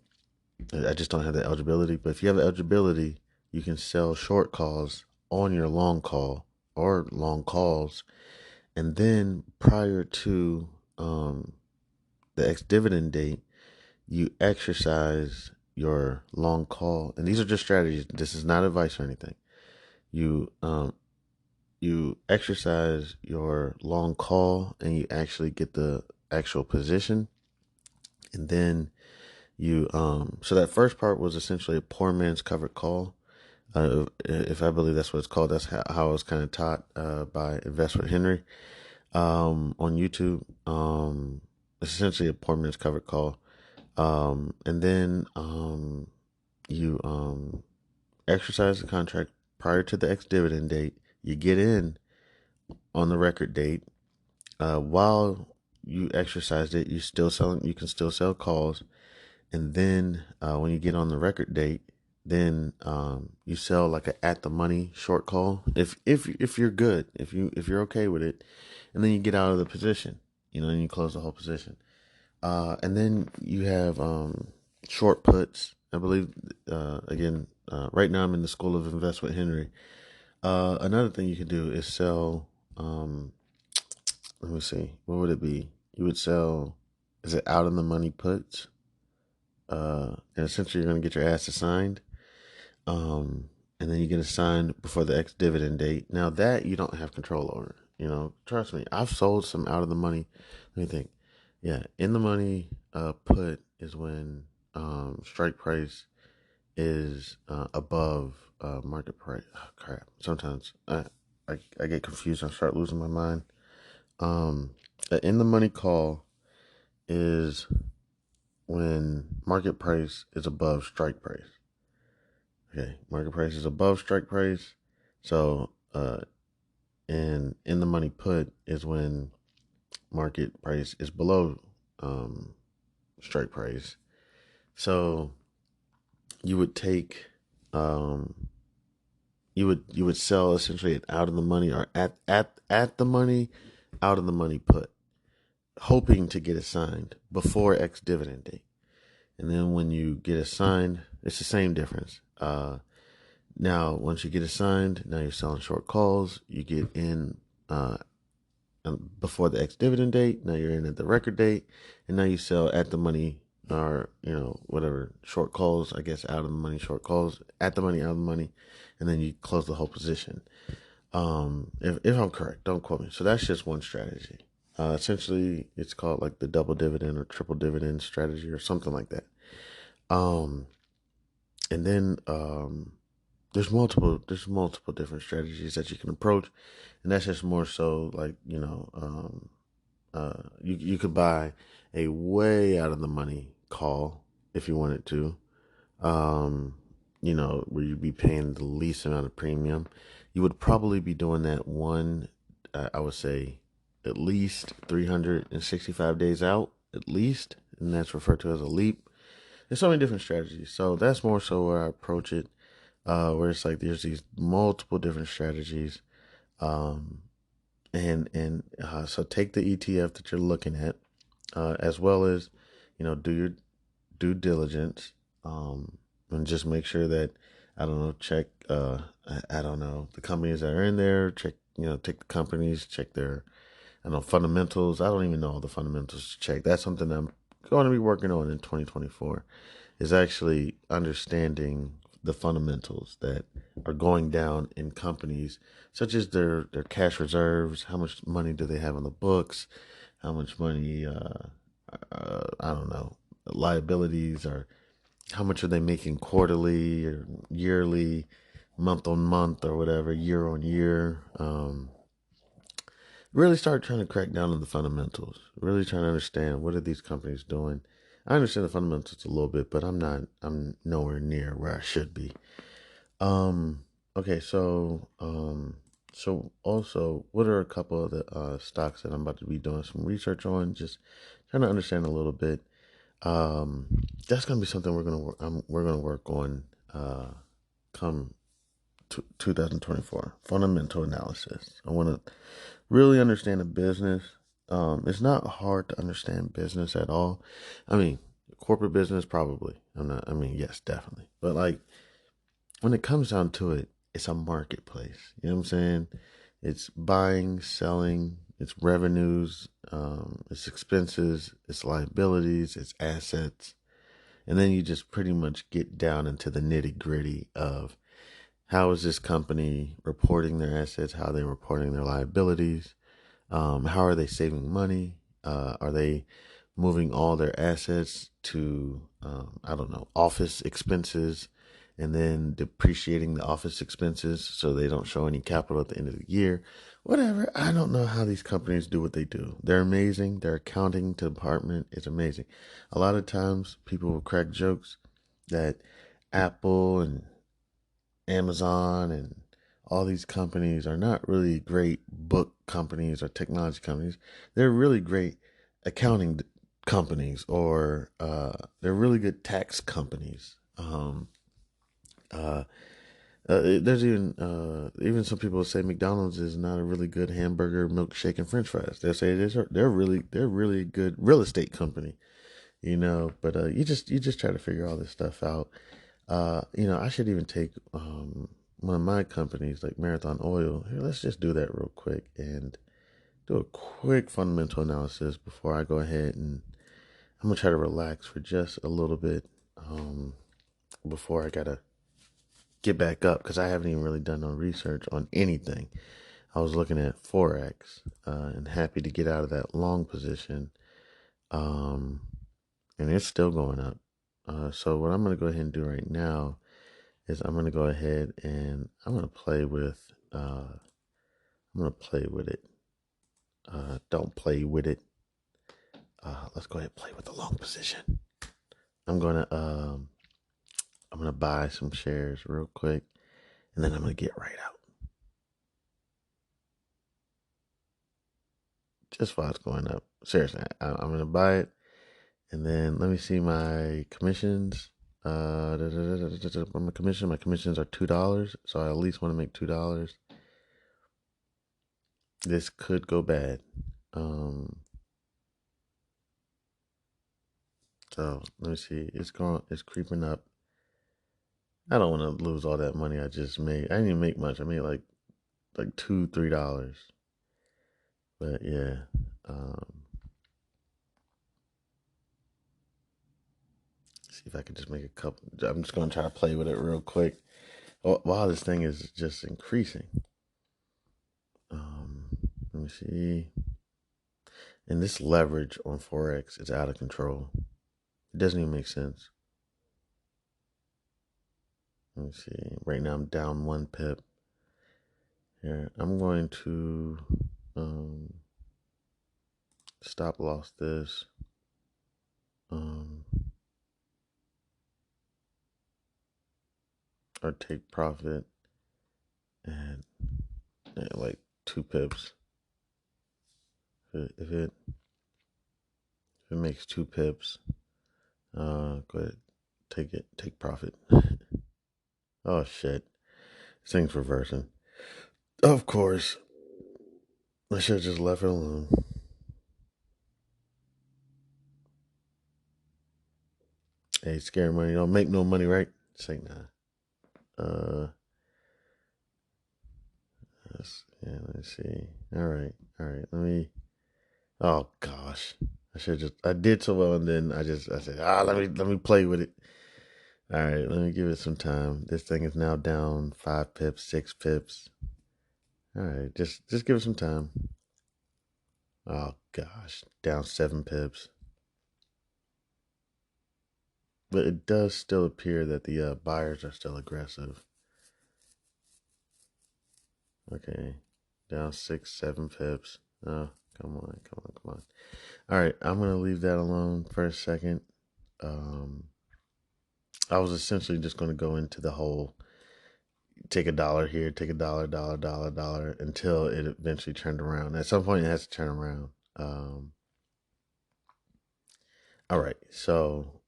I just don't have the eligibility. But if you have eligibility, you can sell short calls on your long call or long calls, and then prior to the ex dividend date, you exercise your long call. And these are just strategies. This is not advice or anything. You you exercise your long call and you actually get the actual position, and then you so that first part was essentially a poor man's covered call, if I believe that's what it's called. That's how I was kind of taught by Invest with Henry on YouTube. It's essentially a poor man's covered call, and then you exercise the contract prior to the ex dividend date. You get in on the record date. While you exercised it, you still selling. You can still sell calls, and then when you get on the record date, then you sell like a at the money short call. If you're good, if you're okay with it, and then you get out of the position, and you close the whole position. And then you have short puts. I believe again. Right now, I'm in the School of Investment Henry. Another thing you can do is sell. Let me see. What would it be? You would sell. Is it out in the money puts? And essentially, you're going to get your ass assigned. And then you get assigned before the ex dividend date. Now that you don't have control over. Trust me. I've sold some out of the money. Let me think. Yeah, in the money put is when strike price is above market price. Oh, crap. Sometimes I get confused. I start losing my mind. In the money call is when market price is above strike price. Okay, market price is above strike price. So, and in the money put is when market price is below strike price. So, you would take, you would sell essentially it out of the money or at the money, out of the money put, hoping to get assigned before ex dividend date. And then when you get assigned, It's the same difference. Now, once you get assigned, now you're selling short calls. You get in before the ex-dividend date. Now you're in at the record date, and now you sell at the money, or whatever, short calls. I guess out of the money, short calls, at the money, out of the money, and then you close the whole position. If I'm correct, don't quote me. So that's just one strategy. Essentially, it's called like the double dividend or triple dividend strategy or something like that. And then there's multiple different strategies that you can approach, and that's just more so like you could buy a way out of the money call if you wanted to, where you'd be paying the least amount of premium. You would probably be doing that one, I would say, at least 365 days out, at least, and that's referred to as a leap. There's so many different strategies, so that's more so where I approach it, where it's like there's these multiple different strategies, um, and so take the ETF that you're looking at, as well as, do your due diligence, and just make sure that, I don't know, check, I don't know, the companies that are in there, check, take the companies, check their, I don't know, fundamentals. I don't even know all the fundamentals to check. That's something I'm going to be working on in 2024, is actually understanding the fundamentals that are going down in companies, such as their cash reserves. How much money do they have on the books? How much money, I don't know, liabilities, or how much are they making quarterly or yearly, month on month, or whatever, year on year. Really start trying to crack down on the fundamentals. Really trying to understand, what are these companies doing. I understand the fundamentals a little bit, but I'm nowhere near where I should be. Okay, so also, what are a couple of the stocks that I'm about to be doing some research on? Just trying to understand a little bit. That's gonna be something we're gonna work on come 2024. Fundamental analysis. I want to really understand the business. It's not hard to understand business at all. I mean, corporate business, probably. Yes, definitely. But like, when it comes down to it, it's a marketplace. You know what I'm saying? It's buying, selling, it's revenues, it's expenses, it's liabilities, it's assets. And then you just pretty much get down into the nitty gritty of, how is this company reporting their assets? How are they reporting their liabilities? How are they saving money? Are they moving all their assets to, I don't know, office expenses, and then depreciating the office expenses so they don't show any capital at the end of the year? Whatever. I don't know how these companies do what they do. They're amazing. Their accounting department is amazing. A lot of times people will crack jokes that Apple and Amazon and all these companies are not really great book companies or technology companies. They're really great accounting companies, or they're really good tax companies. Uh, there's even some people say McDonald's is not a really good hamburger, milkshake, and French fries. They'll say they're really good real estate company. But you just try to figure all this stuff out. I should even take one of my companies, like Marathon Oil. Here, let's just do that real quick and do a quick fundamental analysis before I go ahead, and I'm gonna try to relax for just a little bit, before I gotta get back up, because I haven't even really done no research on anything. I was looking at Forex, and happy to get out of that long position, um, and it's still going up. So what I'm gonna go ahead and do right now is I'm gonna go ahead and I'm gonna play with it. Don't play with it. Let's go ahead and play with the long position. I'm gonna um I'm gonna buy some shares real quick, and then I'm gonna get right out. Just while it's going up. Seriously, I'm gonna buy it, and then let me see my commissions. My commissions are $2, so I at least want to make $2. This could go bad. So let me see. It's creeping up. I don't want to lose all that money I just made. I didn't even make much. I made like $2-3. But yeah. See if I can just make a couple. I'm just gonna try to play with it real quick. While this thing is just increasing. Let me see. And this leverage on Forex is out of control. It doesn't even make sense. Let me see. Right now I'm down 1 pip. Here, I'm going to stop loss this. Or take profit at like 2 pips. If it makes 2 pips, go ahead, take profit. Oh shit, this thing's reversing. Of course, I should have just left it alone. Hey, scary money don't make no money, right? Say nah. Let's see. All right. Let me. Oh gosh, I did so well, and then I said, let me play with it. All right, let me give it some time. This thing is now down 5 pips, 6 pips. All right, just give it some time. Oh gosh, down 7 pips. But it does still appear that the buyers are still aggressive. Okay, down 6, 7 pips. Oh, come on. All right, I'm gonna leave that alone for a second. I was essentially just gonna go into the whole take a dollar here, take a dollar until it eventually turned around. At some point, it has to turn around. All right, so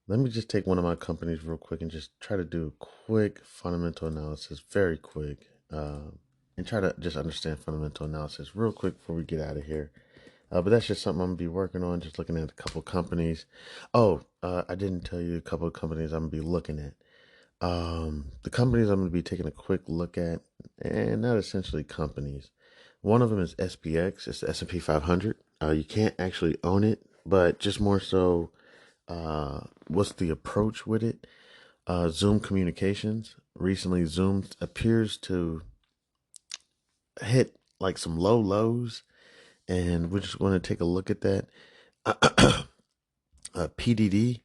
let me just take one of my companies real quick and just try to do a quick fundamental analysis, very quick, and try to just understand fundamental analysis real quick before we get out of here. But that's just something I'm gonna be working on. Just looking at a couple companies. Oh, I didn't tell you a couple of companies I'm gonna be looking at. The companies I'm going to be taking a quick look at, and not essentially companies. One of them is SPX. It's the S&P 500. You can't actually own it, but just more so, what's the approach with it? Zoom Communications. Recently, Zoom appears to hit like some low lows, and we're just going to take a look at that. PDD.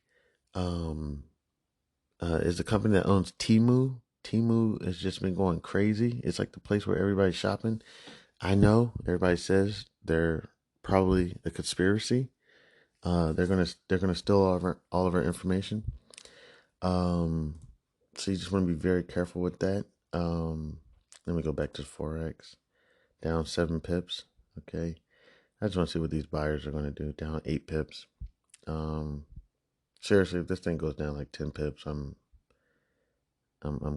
Is the company that owns Temu. Temu has just been going crazy. It's like the place where everybody's shopping. I know everybody says they're probably a conspiracy. They're gonna steal all of our information. So you just want to be very careful with that. Let me go back to Forex. Down 7 pips. Okay. I just want to see what these buyers are gonna do. Down 8 pips. Seriously, if this thing goes down like 10 pips, I'm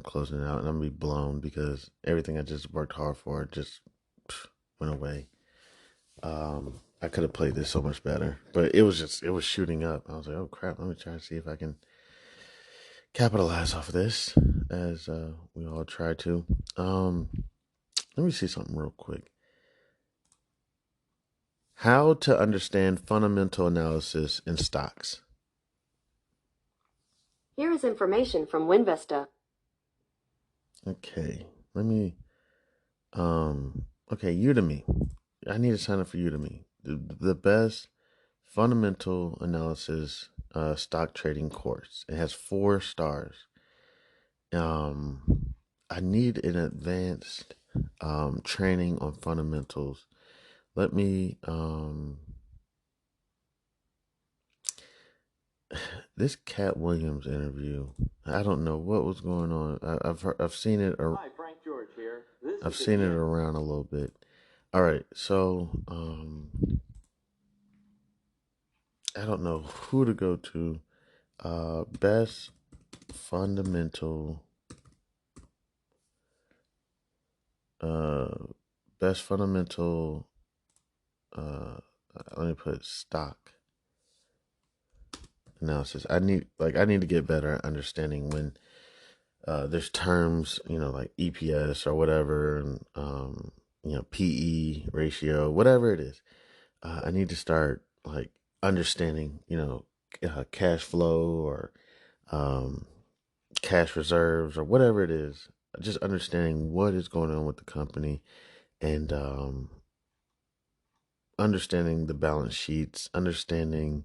closing it out, and I'm gonna be blown because everything I just worked hard for just went away. I could have played this so much better, but it was shooting up. I was like, oh crap, let me try to see if I can capitalize off of this, as we all try to. Let me see something real quick. How to understand fundamental analysis in stocks. Here is information from Winvesta. Okay, let me. Okay, Udemy. I need to sign up for Udemy. The best fundamental analysis stock trading course. It has 4 stars. I need an advanced training on fundamentals. Let me this Cat Williams interview. I don't know what was going on. I've seen it. Hi, Frank George here. I've seen it around a little bit. All right, so I don't know who to go to. Best fundamental. Best fundamental. Let me put stock. analysis. I need to get better at understanding when there's terms, like EPS or whatever, and PE ratio, whatever it is. I need to start like understanding, cash flow or um, cash reserves or whatever it is. Just understanding what is going on with the company and understanding the balance sheets, understanding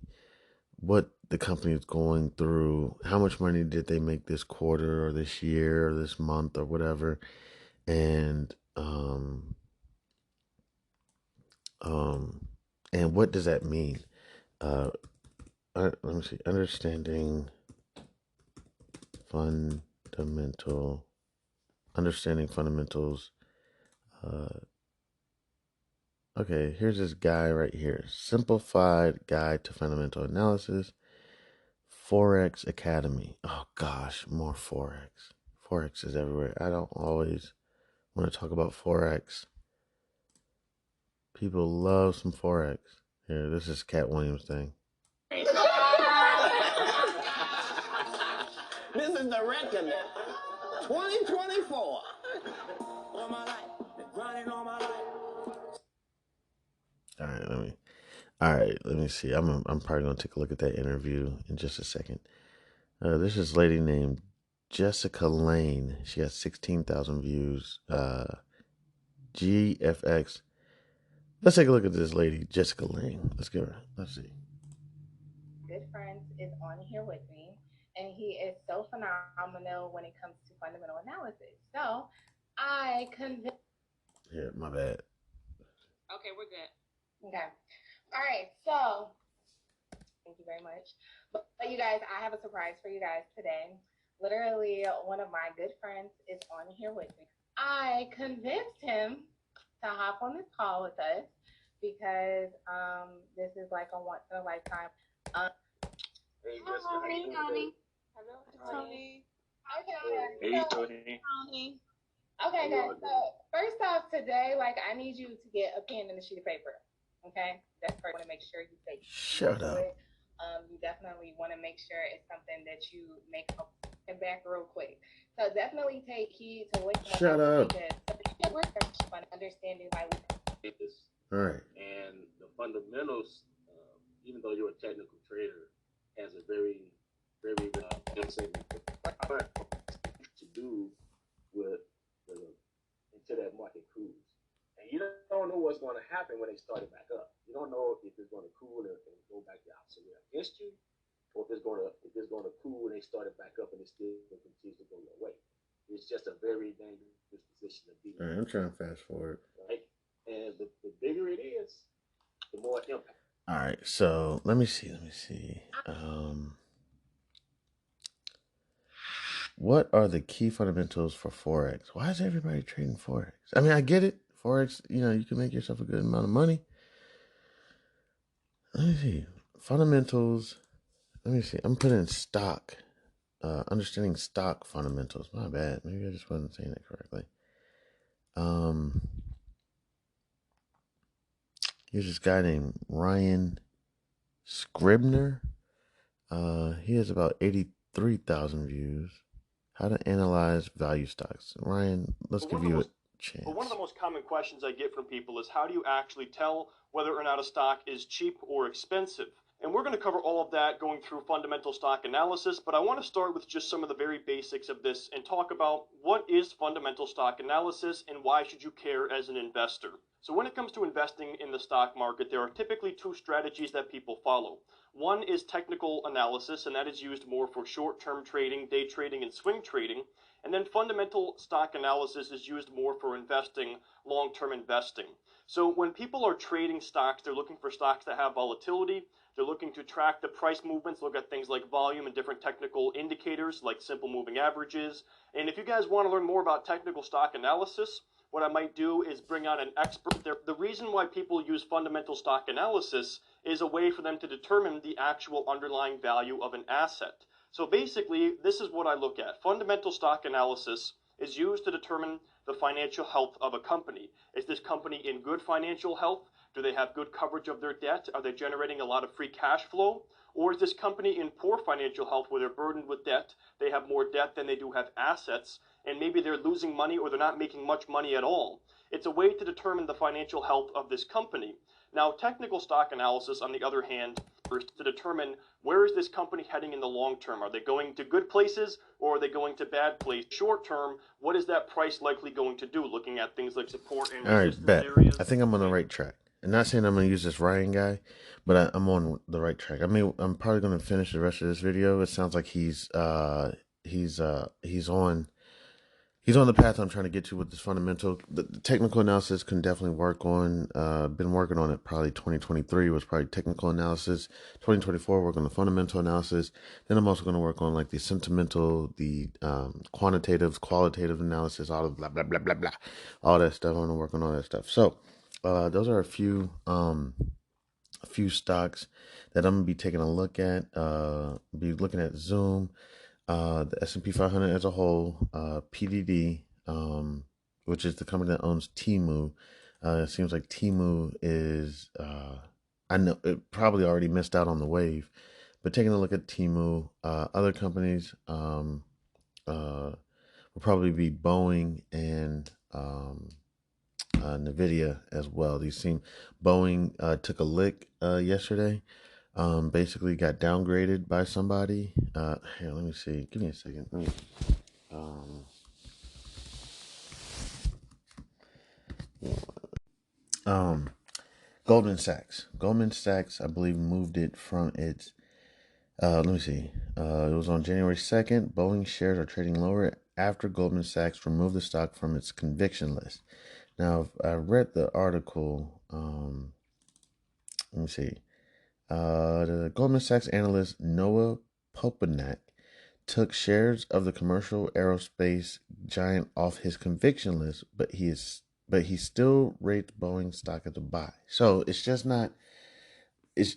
what the company is going through, how much money did they make this quarter or this year or this month or whatever, and and what does that mean? Let me see. Understanding fundamentals. Okay, here's this guy right here. Simplified Guide to Fundamental Analysis. Forex Academy. Oh gosh, more Forex. Forex is everywhere. I don't always want to talk about Forex. People love some Forex. Here, this is Cat Williams' thing. This is the reckoning. 2024. All my life, grinding all my life. All right, let me see. I'm probably gonna take a look at that interview in just a second. There's this lady named Jessica Lane. She got 16,000 views. GFX. Let's take a look at this lady, Jessica Lane. Let's see. Good friends is on here with me, and he is so phenomenal when it comes to fundamental analysis. So I convinced. Here, my bad. Okay, we're good. Okay. All right. So thank you very much. But you guys, I have a surprise for you guys today. Literally, one of my good friends is on here with me. I convinced him to hop on this call with us because this is like a once in a lifetime. Hey, Tony. Hello, Tony. Okay. Hey, Tony. Tony. Okay, guys. So first off, today, I need you to get a pen and a sheet of paper. Okay, that's first. I want to make sure you take. Shut up. You definitely want to make sure it's something that you make back real quick. So definitely take heed to what. Shut up. We're understanding why we. All right. And the fundamentals, even though you're a technical trader, has a very, very to do with into that market cruise. And you don't know what's going to happen when they start it back up. You don't know if it's going to cool and go back the opposite way against you, or if it's going to cool and they start it back up and it still continues to go your way. It's just a very dangerous position to be in. All right, I'm trying to fast forward. Right? And the bigger it is, the more impact. All right, so let me see. What are the key fundamentals for Forex? Why is everybody trading Forex? I mean, I get it. Forex, you can make yourself a good amount of money. Let me see. Fundamentals. Let me see. I'm putting in stock. Understanding stock fundamentals. My bad. Maybe I just wasn't saying it correctly. Here's this guy named Ryan Scribner. He has about 83,000 views. How to analyze value stocks. Ryan, let's give you a chance. But one of the most common questions I get from people is how do you actually tell whether or not a stock is cheap or expensive? And we're going to cover all of that going through fundamental stock analysis, but I want to start with just some of the very basics of this and talk about what is fundamental stock analysis and why should you care as an investor. So when it comes to investing in the stock market, there are typically two strategies that people follow. One is technical analysis, and that is used more for short-term trading, day trading, and swing trading. And then fundamental stock analysis is used more for investing, long-term investing. So when people are trading stocks, they're looking for stocks that have volatility. They're looking to track the price movements, look at things like volume and different technical indicators like simple moving averages. And if you guys want to learn more about technical stock analysis, what I might do is bring on an expert. The reason why people use fundamental stock analysis is a way for them to determine the actual underlying value of an asset. So basically, this is what I look at. Fundamental stock analysis is used to determine the financial health of a company. Is this company in good financial health? Do they have good coverage of their debt? Are they generating a lot of free cash flow? Or is this company in poor financial health where they're burdened with debt, they have more debt than they do have assets, and maybe they're losing money or they're not making much money at all? It's a way to determine the financial health of this company. Now, technical stock analysis, on the other hand, is to determine where is this company heading in the long term. Are they going to good places or are they going to bad places? Short term, what is that price likely going to do? Looking at things like support and resistance areas. I think I'm on the right track. And not saying I'm going to use this Ryan guy, but I'm on the right track. I mean, I'm probably going to finish the rest of this video. It sounds like he's on the path I'm trying to get to with this fundamental. The technical analysis can definitely work on. Been working on it. Probably 2023 was probably technical analysis. 2024 work on the fundamental analysis. Then I'm also going to work on like the sentimental, the quantitative, qualitative analysis, all of blah blah blah blah blah, all that stuff. I'm going to work on all that stuff. So those are a few stocks that I'm gonna be taking a look at. Be looking at Zoom. The S&P 500 as a whole, PDD, which is the company that owns Temu. It seems like Temu is, I know it probably already missed out on the wave, but taking a look at Temu, other companies will probably be Boeing and NVIDIA as well. These seem Boeing took a lick yesterday. Basically got downgraded by somebody. Here, let me see. Give me a second. Let me, Goldman Sachs. Goldman Sachs, I believe, moved it from its. Let me see. It was on January 2nd. Boeing shares are trading lower after Goldman Sachs removed the stock from its conviction list. Now, I read the article. Let me see. The Goldman Sachs analyst Noah Popanak took shares of the commercial aerospace giant off his conviction list, but he still rates Boeing stock as a buy. So it's just not. As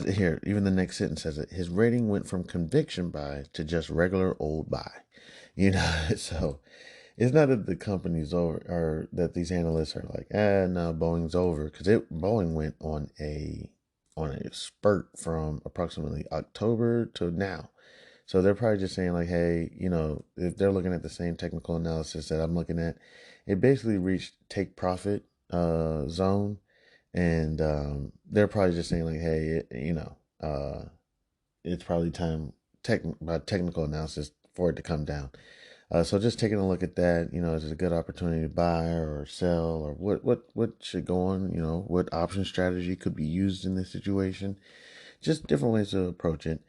here, even the next sentence says it. His rating went from conviction buy to just regular old buy. So it's not that the company's over or that these analysts are like, no, Boeing's over, because Boeing went on a spurt from approximately October to now. So they're probably just saying like, hey, if they're looking at the same technical analysis that I'm looking at, it basically reached take profit zone. And they're probably just saying like, hey, it's probably time by technical analysis for it to come down. So just taking a look at that, is it a good opportunity to buy or sell, or what should go on, what option strategy could be used in this situation, just different ways to approach it.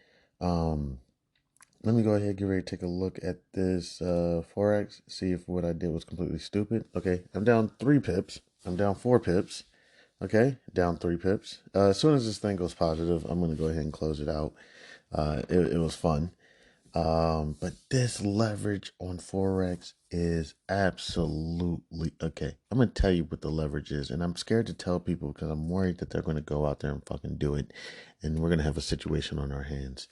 Let me go ahead and get ready to take a look at this Forex, see if what I did was completely stupid. Okay, I'm down 3 pips. I'm down 4 pips. Okay, down 3 pips. As soon as this thing goes positive, I'm going to go ahead and close it out. It was fun. But this leverage on Forex is absolutely okay. I'm going to tell you what the leverage is, and I'm scared to tell people because I'm worried that they're going to go out there and fucking do it, and we're going to have a situation on our hands.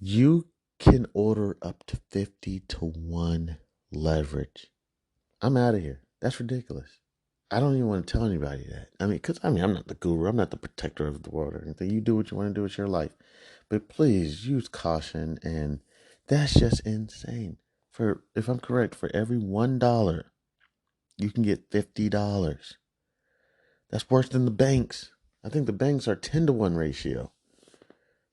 You can order up to 50-to-1 leverage. I'm out of here. That's ridiculous. I don't even want to tell anybody that. I'm not the guru. I'm not the protector of the world or anything. You do what you want to do with your life. But please use caution, and that's just insane. If I'm correct, for every $1, you can get $50. That's worse than the banks. I think the banks are 10-to-1 ratio.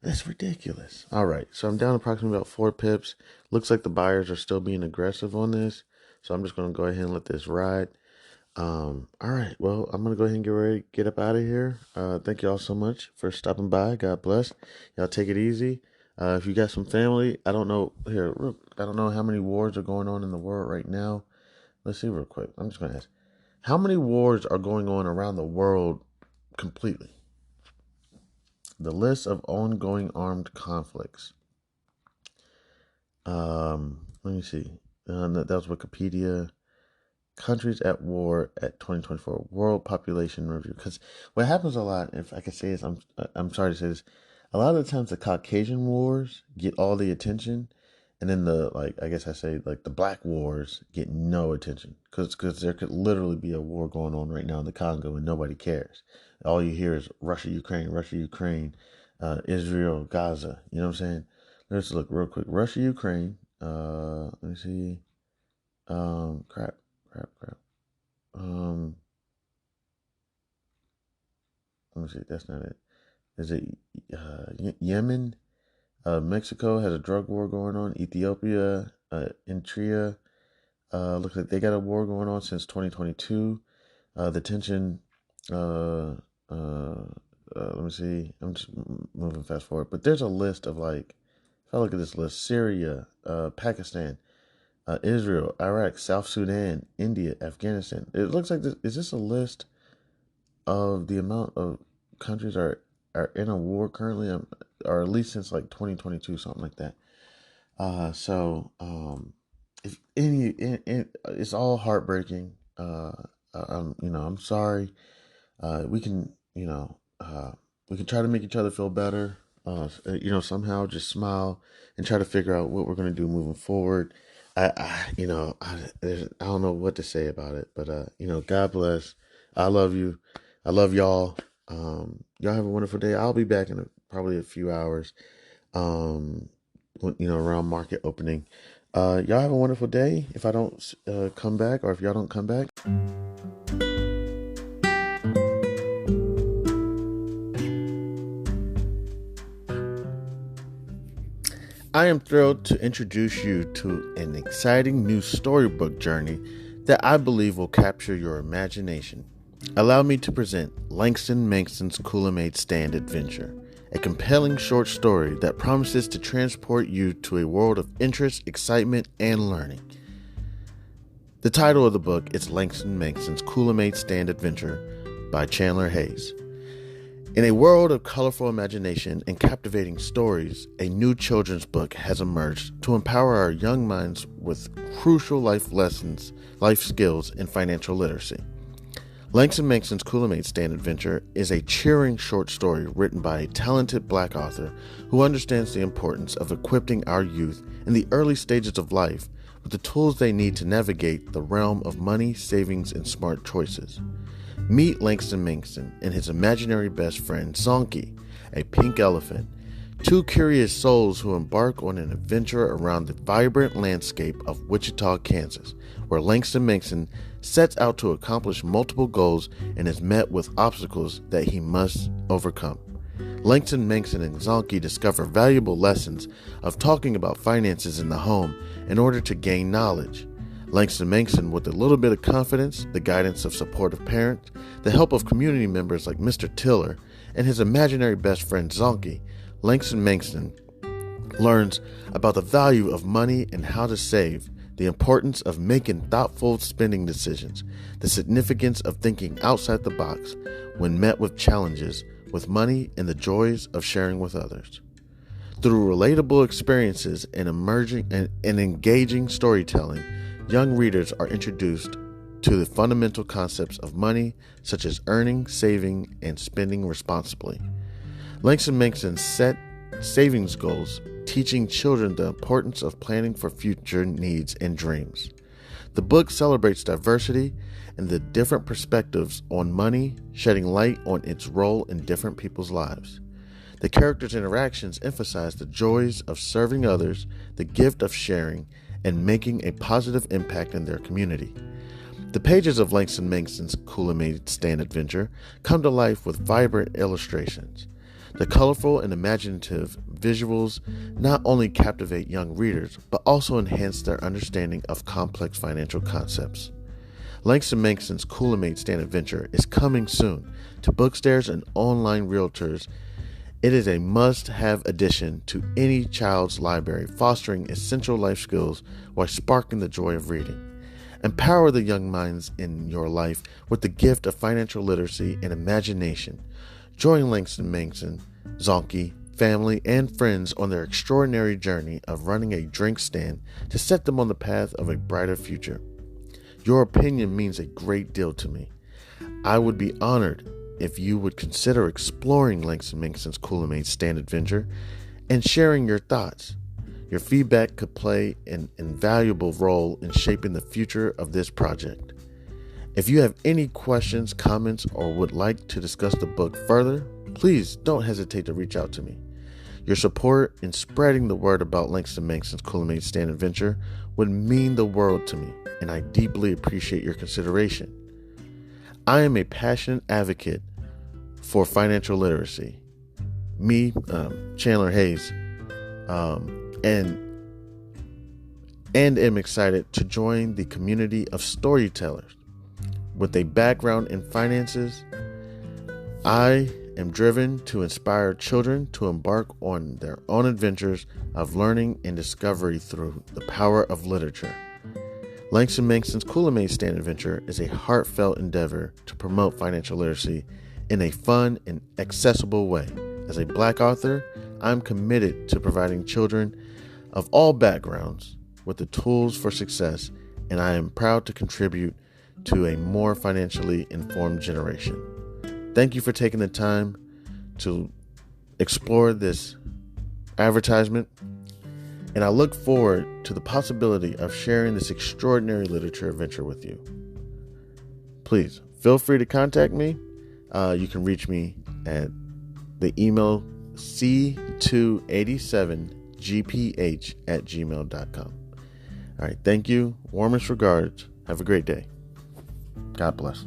That's ridiculous. All right, so I'm down approximately about 4 pips. Looks like the buyers are still being aggressive on this, so I'm just going to go ahead and let this ride. All right, well, I'm going to go ahead and get ready to get up out of here. Thank you all so much for stopping by. God bless. Y'all take it easy. If you got some family, I don't know how many wars are going on in the world right now. Let's see real quick. I'm just going to ask, how many wars are going on around the world completely? The list of ongoing armed conflicts. Let me see. That was Wikipedia. Countries at war at 2024 World Population Review. Because what happens a lot, if I could say this, I'm sorry to say this, a lot of the times the Caucasian wars get all the attention, and then the Black wars get no attention. Because there could literally be a war going on right now in the Congo and nobody cares. All you hear is Russia, Ukraine, Israel, Gaza. You know what I'm saying? Let's look real quick. Russia, Ukraine. Let me see. Crap. Let me see. That's not it. Is it Yemen? Mexico has a drug war going on. Ethiopia, Eritrea. Looks like they got a war going on since 2022. The tension. Let me see. I'm just moving fast forward. But there's a list of like, if I look at this list, Syria, Pakistan, Israel, Iraq, South Sudan, India, Afghanistan. It looks like is this a list of the amount of countries are in a war currently, or at least since like 2022, something like that. If any, it's all heartbreaking. I'm sorry. We can, we can try to make each other feel better. Somehow just smile and try to figure out what we're going to do moving forward. I don't know what to say about it, but God bless. I love you. I love y'all. Y'all have a wonderful day. I'll be back in probably a few hours. Around market opening. Y'all have a wonderful day. If I don't come back, or if y'all don't come back. I am thrilled to introduce you to an exciting new storybook journey that I believe will capture your imagination. Allow me to present Langston Manxon's Kool-Aid Stand Adventure, a compelling short story that promises to transport you to a world of interest, excitement, and learning. The title of the book is Langston Manxon's Kool-Aid Stand Adventure by Chandler Hayes. In a world of colorful imagination and captivating stories, a new children's book has emerged to empower our young minds with crucial life lessons, life skills, and financial literacy. Langston Manxon's Kool-Aid Stand Adventure is a cheering short story written by a talented Black author who understands the importance of equipping our youth in the early stages of life with the tools they need to navigate the realm of money, savings, and smart choices. Meet Langston Manxon and his imaginary best friend, Zonky, a pink elephant, two curious souls who embark on an adventure around the vibrant landscape of Wichita, Kansas, where Langston Manxon sets out to accomplish multiple goals and is met with obstacles that he must overcome. Langston Manxon and Zonky discover valuable lessons of talking about finances in the home in order to gain knowledge. Langston Manxon, with a little bit of confidence, the guidance of supportive parents, the help of community members like Mr. Tiller, and his imaginary best friend Zonky, Langston Manxon learns about the value of money and how to save, the importance of making thoughtful spending decisions, the significance of thinking outside the box when met with challenges with money, and the joys of sharing with others. Through relatable experiences and engaging storytelling, young readers are introduced to the fundamental concepts of money, such as earning, saving, and spending responsibly. Langston Manxon set savings goals, teaching children the importance of planning for future needs and dreams. The book celebrates diversity and the different perspectives on money, shedding light on its role in different people's lives. The characters' interactions emphasize the joys of serving others, the gift of sharing, and making a positive impact in their community. The pages of Langston Manxon's Kool-Aid Stand Adventure come to life with vibrant illustrations. The colorful and imaginative visuals not only captivate young readers, but also enhance their understanding of complex financial concepts. Langston Manxon's Kool-Aid Stand Adventure is coming soon to bookstores and online realtors. It is a must-have addition to any child's library, fostering essential life skills while sparking the joy of reading. Empower the young minds in your life with the gift of financial literacy and imagination. Join Langston Manxon, Zonky, family, and friends on their extraordinary journey of running a drink stand to set them on the path of a brighter future. Your opinion means a great deal to me. I would be honored if you would consider exploring Langston Manxon's Kool-Aid Stand Adventure and sharing your thoughts. Your feedback could play an invaluable role in shaping the future of this project. If you have any questions, comments, or would like to discuss the book further, please don't hesitate to reach out to me. Your support in spreading the word about Langston Manxon's Cooler Stand Adventure would mean the world to me, and I deeply appreciate your consideration. I am a passionate advocate for financial literacy. Me, Chandler Hayes, and am excited to join the community of storytellers with a background in finances. I am driven to inspire children to embark on their own adventures of learning and discovery through the power of literature. Langston Manxon's Cooler Stand Adventure is a heartfelt endeavor to promote financial literacy in a fun and accessible way. As a Black author, I'm committed to providing children of all backgrounds with the tools for success, and I am proud to contribute to a more financially informed generation. Thank you for taking the time to explore this advertisement, and I look forward to the possibility of sharing this extraordinary literature adventure with you. Please feel free to contact me. You can reach me at the email c287gph@gmail.com. All right, thank you. Warmest regards. Have a great day. God bless.